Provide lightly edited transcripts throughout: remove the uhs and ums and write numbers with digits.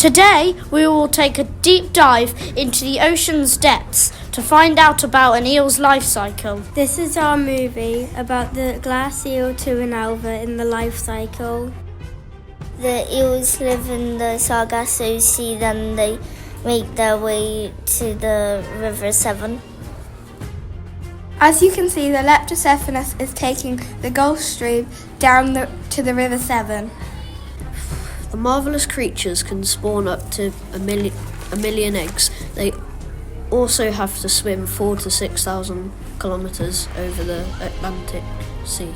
Today, we will take a deep dive into the ocean's depths to find out about an eel's life cycle. This is our movie about the glass eel to an elver in the life cycle. The eels live in the Sargasso Sea, then they make their way to the River Severn. As you can see, the Leptocephalus is taking the Gulf Stream down to the River Severn. The marvellous creatures can spawn up to a million eggs. They also have to swim 4,000 to 6,000 kilometres over the Atlantic Sea.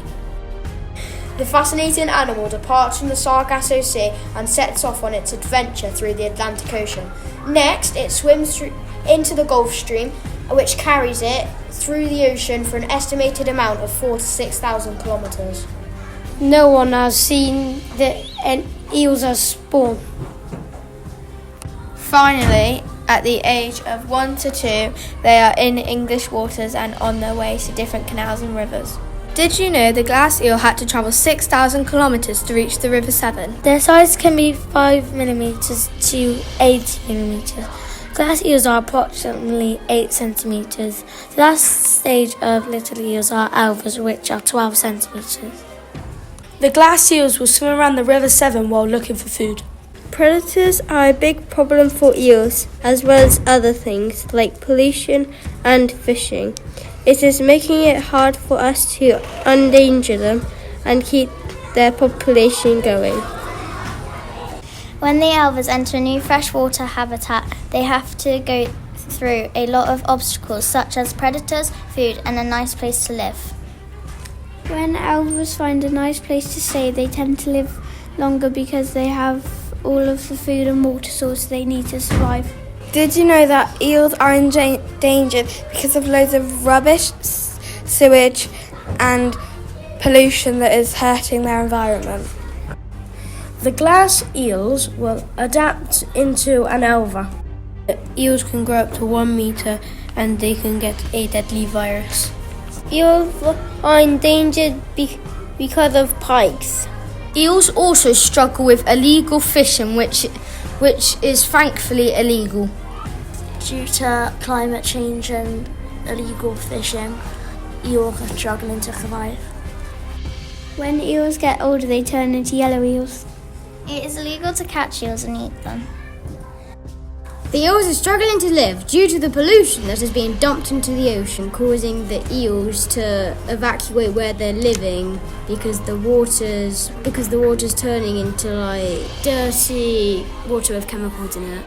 The fascinating animal departs from the Sargasso Sea and sets off on its adventure through the Atlantic Ocean. Next, it swims into the Gulf Stream, which carries it through the ocean for an estimated amount of 4,000 to 6,000 kilometres. No one has seen the eels as spawn. Finally, at the age of 1 to 2, they are in English waters and on their way to different canals and rivers. Did you know the glass eel had to travel 6,000 kilometres to reach the River Severn? Their size can be 5mm to 80mm. Glass eels are approximately 8 centimetres. The last stage of little eels are elvers, which are 12 centimetres. The glass eels will swim around the River Severn while looking for food. Predators are a big problem for eels, as well as other things like pollution and fishing. It is making it hard for us to endanger them and keep their population going. When the elvers enter a new freshwater habitat, they have to go through a lot of obstacles such as predators, food, and a nice place to live. When elvers find a nice place to stay, they tend to live longer because they have all of the food and water sources they need to survive. Did you know that eels are endangered because of loads of rubbish, sewage and pollution that is hurting their environment? The glass eels will adapt into an elver. Eels can grow up to 1 metre and they can get a deadly virus. Eels are endangered because of pikes. Eels also struggle with illegal fishing, which is thankfully illegal. Due to climate change and illegal fishing, eels are struggling to survive. When eels get older, they turn into yellow eels. It is illegal to catch eels and eat them. The eels are struggling to live due to the pollution that is being dumped into the ocean, causing the eels to evacuate where they're living because the water's turning into like dirty water with chemicals in it.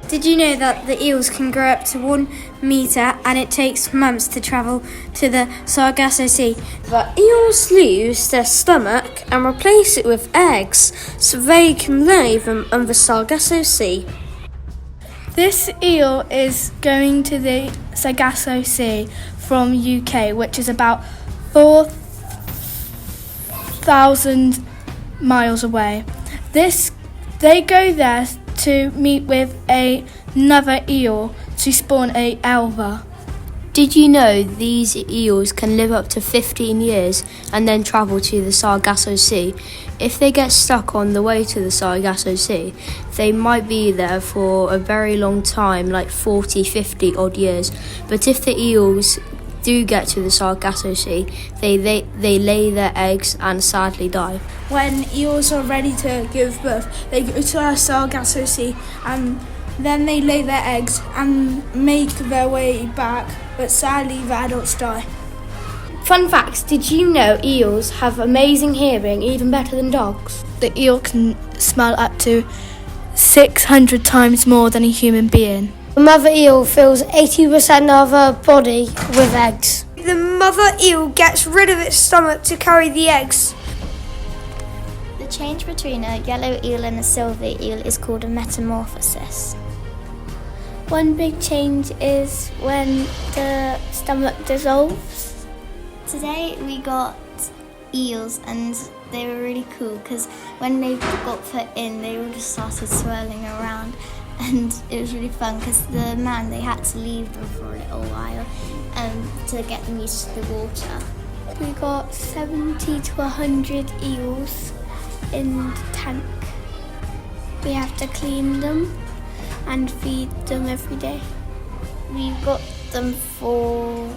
Did you know that the eels can grow up to 1 metre and it takes months to travel to the Sargasso Sea? The eels lose their stomach and replace it with eggs so they can lay them on the Sargasso Sea. This eel is going to the Sargasso Sea from UK, which is about 4,000 miles away. They go there to meet with another eel to spawn a elver. Did you know these eels can live up to 15 years and then travel to the Sargasso Sea? If they get stuck on the way to the Sargasso Sea, they might be there for a very long time, like 40, 50 odd years. But if the eels do get to the Sargasso Sea, they lay their eggs and sadly die. When eels are ready to give birth, they go to the Sargasso Sea and then they lay their eggs and make their way back, but sadly the adults die. Fun facts, did you know eels have amazing hearing, even better than dogs? The eel can smell up to 600 times more than a human being. The mother eel fills 80% of her body with eggs. The mother eel gets rid of its stomach to carry the eggs. The change between a yellow eel and a silver eel is called a metamorphosis. One big change is when the stomach dissolves. Today we got eels and they were really cool because when they got put in they all just started swirling around and it was really fun because they had to leave them for a little while to get them used to the water. We got 70 to 100 eels in the tank. We have to clean them and feed them every day. We've got them for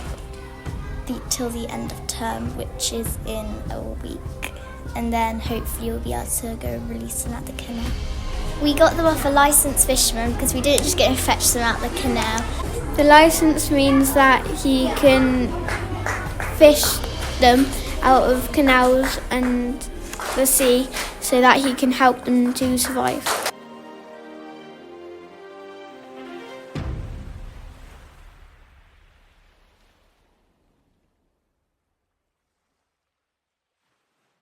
till the end of term, which is in a week, and then hopefully we'll be able to go release them at the canal. We got them off a licensed fisherman because we didn't just go and fetch them out the canal. The license means that he can fish them out of canals and the sea so that he can help them to survive.